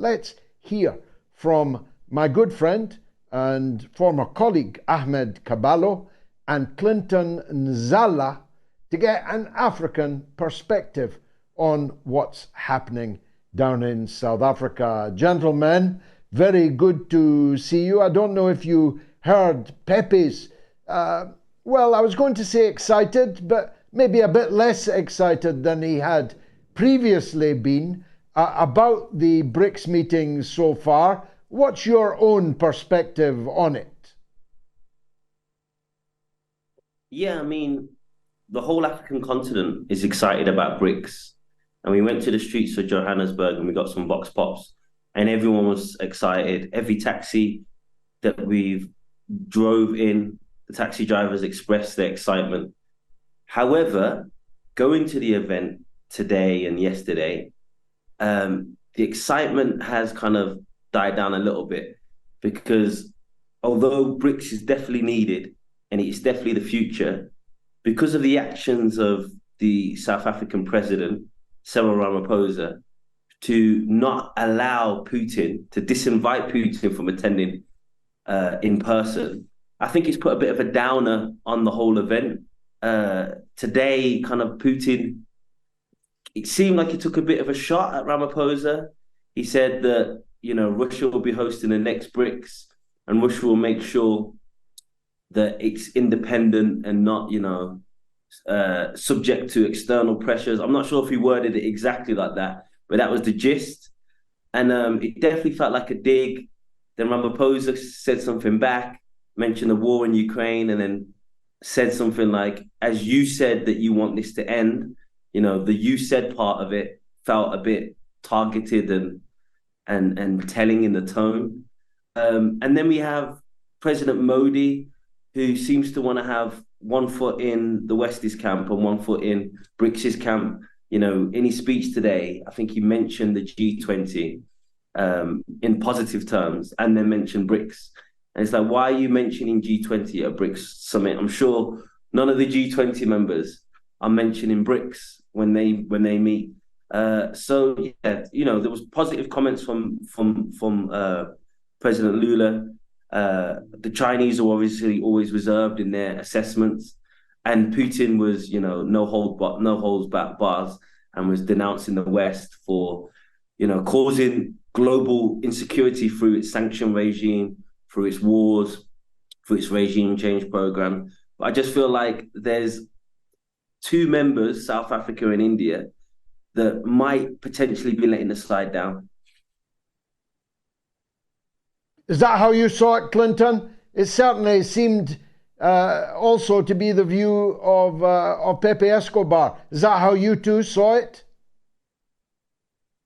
let's hear from my good friend and former colleague Ahmed Kaballo and Clinton Nzala to get an African perspective on what's happening down in South Africa. Gentlemen, very good to see you. I don't know if you heard Pepe's, well, I was going to say excited, but maybe a bit less excited than he had previously been about the Brics meeting so far. What's your own perspective on it? Yeah, I mean, the whole African continent is excited about Brics. And we went to the streets of Johannesburg and we got some box pops and everyone was excited. Every taxi that we've drove in, the taxi drivers expressed their excitement. However, going to the event today and yesterday, the excitement has kind of died down a little bit because although Brics is definitely needed and it's definitely the future, because of the actions of the South African president, Cyril Ramaphosa, to not allow Putin, to disinvite Putin from attending in person, I think it's put a bit of a downer on the whole event. Today, kind of Putin, it seemed like he took a bit of a shot at Ramaphosa. He said that, Russia will be hosting the next Brics and Russia will make sure that it's independent and not, subject to external pressures. I'm not sure if he worded it exactly like that, but that was the gist. And it definitely felt like a dig. Then Ramaphosa said something back, mentioned the war in Ukraine, and then said something like, as you said that you want this to end, the you said part of it felt a bit targeted and telling in the tone. And then we have President Modi, who seems to want to have one foot in the West's camp and one foot in Brics' camp. In his speech today, I think he mentioned the G20 in positive terms and then mentioned Brics. And it's like, why are you mentioning G20 at a Brics summit? I'm sure none of the G20 members are mentioning Brics when they meet. So yeah, there was positive comments from President Lula. The Chinese are obviously always reserved in their assessments, and Putin was, no holds back bars, and was denouncing the West for, causing global insecurity through its sanction regime, through its wars, through its regime change program. But I just feel like there's two members, South Africa and India, that might potentially be letting the slide down. Is that how you saw it, Clinton? It certainly seemed also to be the view of Pepe Escobar. Is that how you two saw it?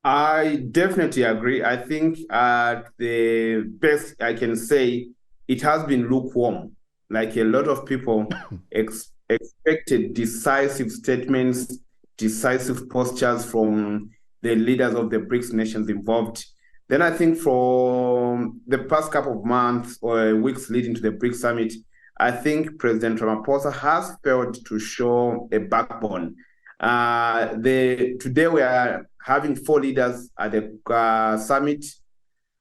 I definitely agree. I think the best I can say, it has been lukewarm. Like a lot of people expected decisive statements, decisive postures from the leaders of the Brics nations involved. Then I think for the past couple of months or weeks leading to the Brics summit, I think President Ramaphosa has failed to show a backbone. Today we are having 4 leaders at the summit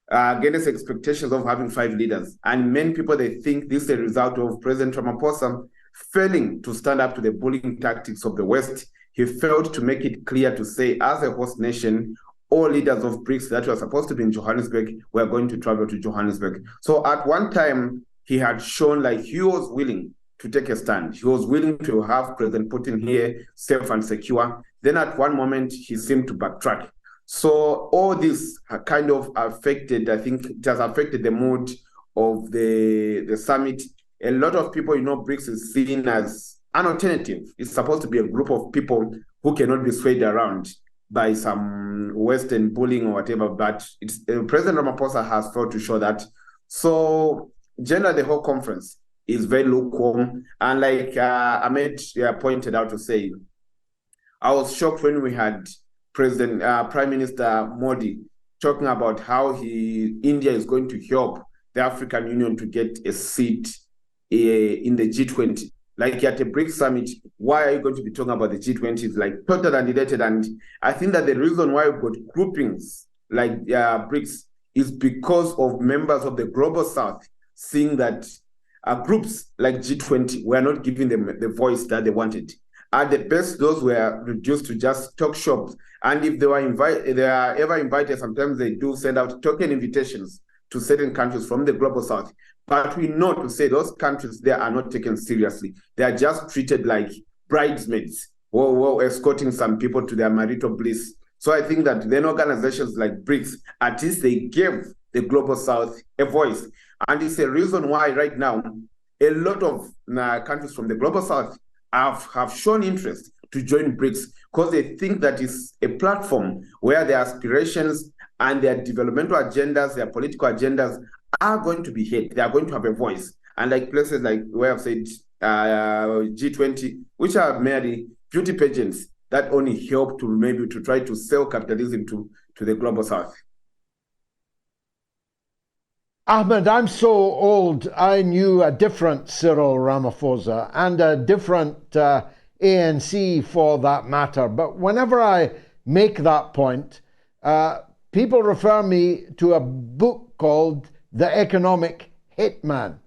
against expectations of having 5 leaders. And many people, they think this is a result of President Ramaphosa failing to stand up to the bullying tactics of the West. He failed to make it clear to say, as a host nation, all leaders of Brics that were supposed to be in Johannesburg were going to travel to Johannesburg. So at one time, he had shown like he was willing to take a stand. He was willing to have President Putin here, safe and secure. Then at one moment, he seemed to backtrack. So all this kind of affected, I think it has affected the mood of the summit. A lot of people, Brics is seen as an alternative. It's supposed to be a group of people who cannot be swayed around by some Western bullying or whatever, but President Ramaphosa has failed to show that. So generally, the whole conference is very lukewarm. And like Ahmed pointed out to say, I was shocked when we had Prime Minister Modi talking about how India is going to help the African Union to get a seat in the G20. Like at a Brics summit, why are you going to be talking about the G20? It's like totally unrelated. And I think that the reason why we've got groupings like Brics is because of members of the global south seeing that groups like G20 were not giving them the voice that they wanted. At the best, those were reduced to just talk shops. And if they are ever invited, sometimes they do send out token invitations to certain countries from the global south. But we know to say those countries there are not taken seriously. They are just treated like bridesmaids or escorting some people to their marital bliss. So I think that then organizations like Brics, at least they gave the global south a voice. And it's a reason why right now, a lot of countries from the global south have shown interest to join Brics because they think that it's a platform where their aspirations and their developmental agendas, their political agendas are going to be heard. They are going to have a voice. And like places like where I've said G20, which are merely beauty pageants that only help to try to sell capitalism to the global south. Ahmed, I'm so old, I knew a different Cyril Ramaphosa and a different ANC for that matter. But whenever I make that point, people refer me to a book called The Economic Hitman.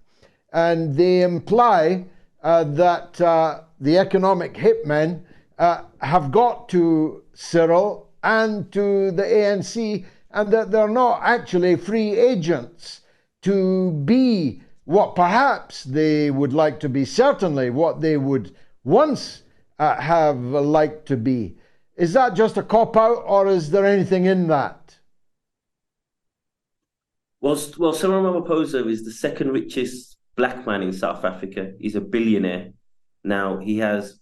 And they imply that the economic hitmen have got to Cyril and to the ANC, and that they're not actually free agents to be what perhaps they would like to be, certainly what they would once have liked to be. Is that just a cop-out, or is there anything in that? Well, Cyril Ramaphosa is the second richest black man in South Africa. He's a billionaire. Now, he has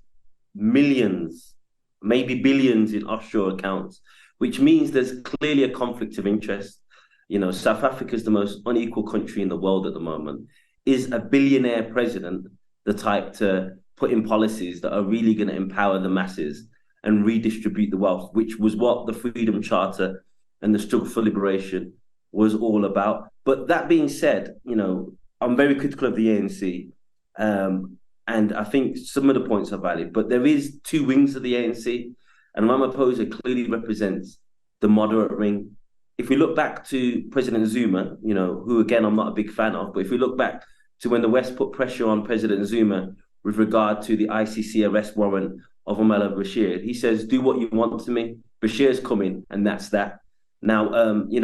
millions, maybe billions in offshore accounts, which means there's clearly a conflict of interest. You know, South Africa is the most unequal country in the world at the moment. Is a billionaire president the type to put in policies that are really going to empower the masses and redistribute the wealth, which was what the Freedom Charter and the struggle for liberation was all about? But that being said, you know, I'm very critical of the ANC, and I think some of the points are valid, but there is two wings of the ANC, and Ramaphosa clearly represents the moderate wing. If we look back to President Zuma, you know, who again I'm not a big fan of, but if we look back to when the West put pressure on President Zuma with regard to the ICC arrest warrant of Omar al-Bashir, he says, do what you want to me. Bashir's coming, and that's that. Now, you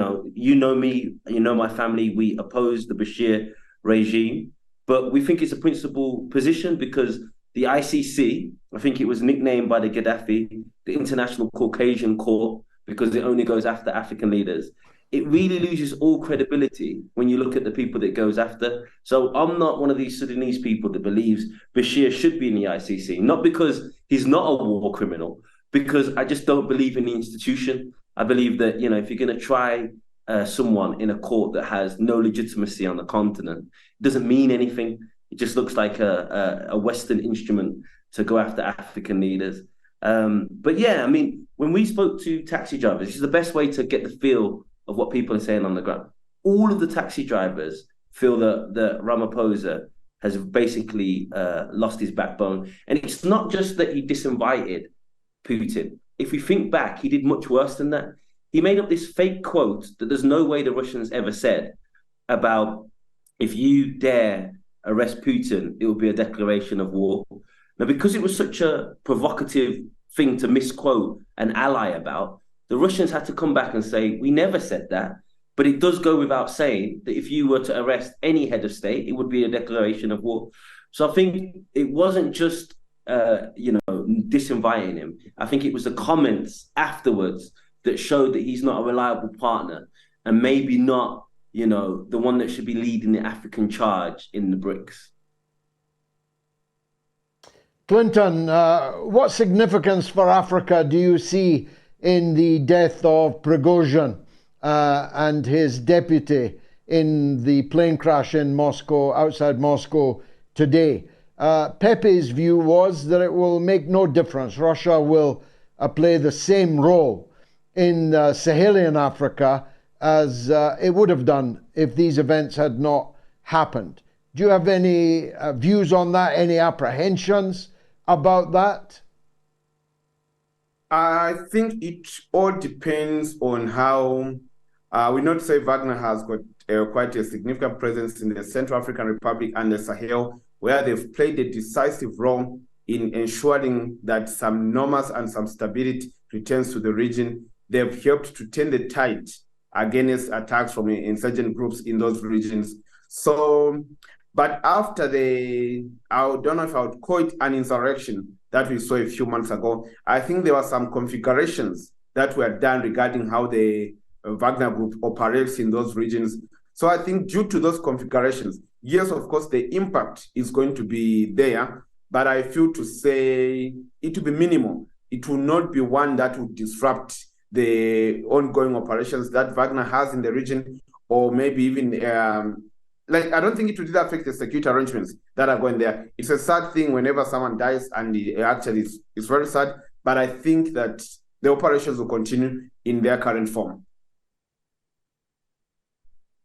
know me, you know my family, we oppose the Bashir regime, but we think it's a principal position because the ICC, I think it was nicknamed by the Gaddafi, the International Caucasian Court, because it only goes after African leaders. It really loses all credibility when you look at the people that it goes after. So I'm not one of these Sudanese people that believes Bashir should be in the ICC, not because he's not a war criminal, because I just don't believe in the institution. I believe that, you know, if you're going to try someone in a court that has no legitimacy on the continent, it doesn't mean anything. It just looks like a Western instrument to go after African leaders. But yeah, I mean, when we spoke to taxi drivers, this is the best way to get the feel of what people are saying on the ground. All of the taxi drivers feel that Ramaphosa has basically lost his backbone. And it's not just that he disinvited Putin. If we think back, he did much worse than that. He made up this fake quote that there's no way the Russians ever said about, if you dare arrest Putin, it will be a declaration of war. Now, because it was such a provocative thing to misquote an ally about, the Russians had to come back and say, we never said that. But it does go without saying that if you were to arrest any head of state, it would be a declaration of war. So I think it wasn't just, disinviting him. I think it was the comments afterwards that showed that he's not a reliable partner and maybe not, you know, the one that should be leading the African charge in the Brics. Clinton, what significance for Africa do you see in the death of Prigozhin and his deputy in the plane crash in Moscow, outside Moscow today? Pepe's view was that it will make no difference. Russia will play the same role in Sahelian Africa as it would have done if these events had not happened. Do you have any views on that, any apprehensions about that? I think it all depends on how we not say Wagner has got quite a significant presence in the Central African Republic and the Sahel, where they've played a decisive role in ensuring that some norms and some stability returns to the region. They've helped to turn the tide against attacks from insurgent groups in those regions. So, but after I don't know if I would call it an insurrection that we saw a few months ago, I think there were some configurations that were done regarding how the Wagner Group operates in those regions. So I think due to those configurations, yes, of course, the impact is going to be there, but I feel to say it will be minimal. It will not be one that would disrupt the ongoing operations that Wagner has in the region, or maybe even I don't think it will affect the security arrangements that are going there. It's a sad thing whenever someone dies, and actually it's very sad, but I think that the operations will continue in their current form.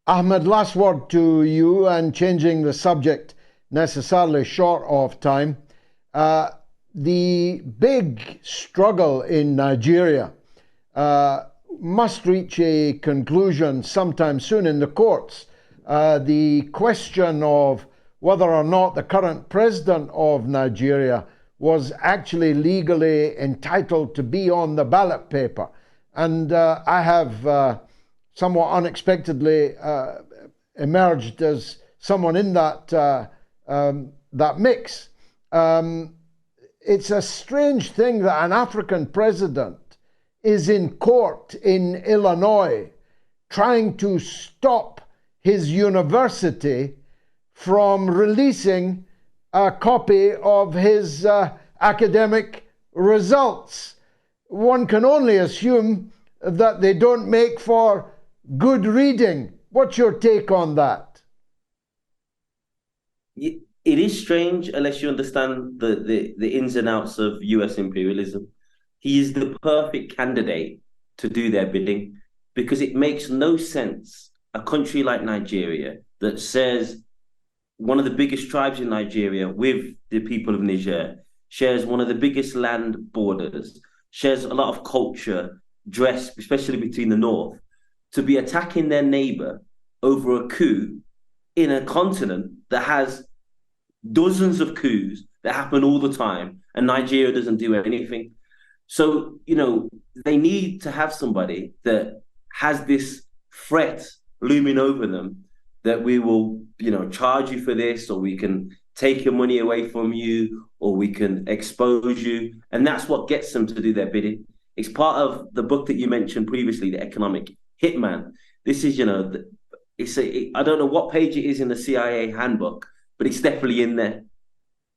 Ahmed, last word to you, and changing the subject necessarily short of time. The big struggle in Nigeria must reach a conclusion sometime soon in the courts. The question of whether or not the current president of Nigeria was actually legally entitled to be on the ballot paper. And I have somewhat unexpectedly emerged as someone in that mix. It's a strange thing that an African president is in court in Illinois trying to stop his university from releasing a copy of his academic results. One can only assume that they don't make for good reading. What's your take on that? It is strange unless you understand the ins and outs of US imperialism. He is the perfect candidate to do their bidding, because it makes no sense a country like Nigeria that says one of the biggest tribes in Nigeria with the people of Niger shares one of the biggest land borders, shares a lot of culture, dress, especially between the north, to be attacking their neighbor over a coup in a continent that has dozens of coups that happen all the time, and Nigeria doesn't do anything. So, they need to have somebody that has this threat looming over them that we will, charge you for this, or we can take your money away from you, or we can expose you. And that's what gets them to do their bidding. It's part of the book that you mentioned previously, The Economic Hitman. This is, I don't know what page it is in the CIA handbook, but it's definitely in there.